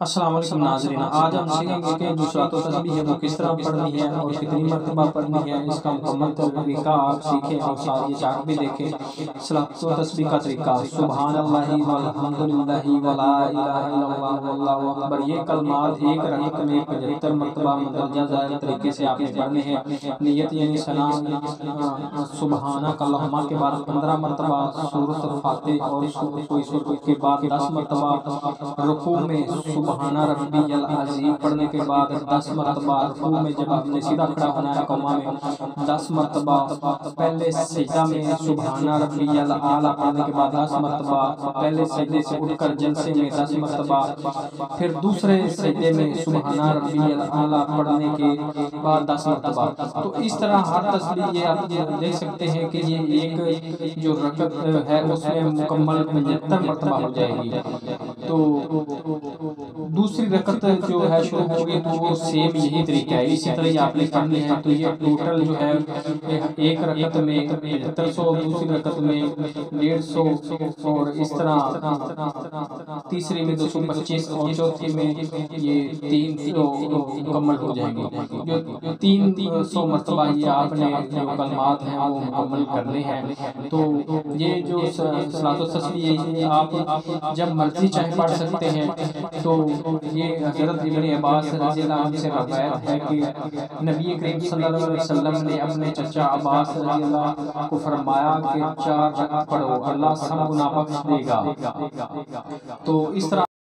السلام علیکم ناظرین، آج ہم سیکھیں گے کہ جو صلاۃ و تسبیح ہے وہ کس طرح پڑھنی ہے اور کتنی مرتبہ پڑھنی ہے۔ اس کا مکمل طریقہ آپ سیکھیں اور ساتھ یہ چارٹ بھی دیکھیں۔ صلاۃ و تسبیح کا طریقہ: سبحان اللہ والحمد للہ ولا الہ الا اللہ واللہ اکبر، یہ کلمات ایک رکعت میں 75 مرتبہ مندرجہ ذیل طریقے سے آپ نے پڑھنے ہیں۔ نیت یعنی ثنا سبحانک اللہم کے بعد 15 مرتبہ سورۃ فاتح اور کوئی سورت کے بعد 10 مرتبہ رکوع میں سبحان ربی العظیم پڑھنے کے بعد 10 مرتبہ رکوع میں جب آپ نے سیدھا کھڑا ہونا ہے قوما میں 10 مرتبہ، پہلے سجدہ میں سبحان ربی الاعلی پڑھنے کے بعد 10 مرتبہ، پہلے سجدے سے اٹھ کر جلسے میں 10 مرتبہ، پھر دوسرے سجدے میں سبحان ربی الاعلی پڑھنے کے بعد 10 مرتبہ۔ تو اس طرح ہر تسبیح یہ آپ دیکھ سکتے ہیں کہ یہ ایک جو رکعت ہے اس میں مکمل 75 مرتبہ ہو جائے گی۔ تو دوسری رکعت جو ہے شروع ہوگی تو وہ سیم یہی طریقہ ہے، اسی طرح آپ نے پڑھنی ہے۔ تو یہ ٹوٹل جو ہے ایک رکعت میں 7500، دوسری رکعت میں 150 اور اس طرح تیسری میں 225 اور چوتھی میں یہ 300 مکمل ہو جائیں گے۔ جو 300 مرتبہ یہ آپ نے جو کلمات ہیں وہ مکمل کرنے ہیں۔ تو یہ جو صلاۃ و تسبیح یہ آپ جب مرضی چاہے پڑھ سکتے ہیں۔ تو یہ حضرت ابن عباس رضی اللہ عنہ سے روایت ہے کہ نبی کریم صلی اللہ علیہ وسلم نے اپنے چچا عباس رضی اللہ کو فرمایا کہ 4 رکعت پڑھو، اللہ سب گناہ بخش دے گا۔ تو اس طرح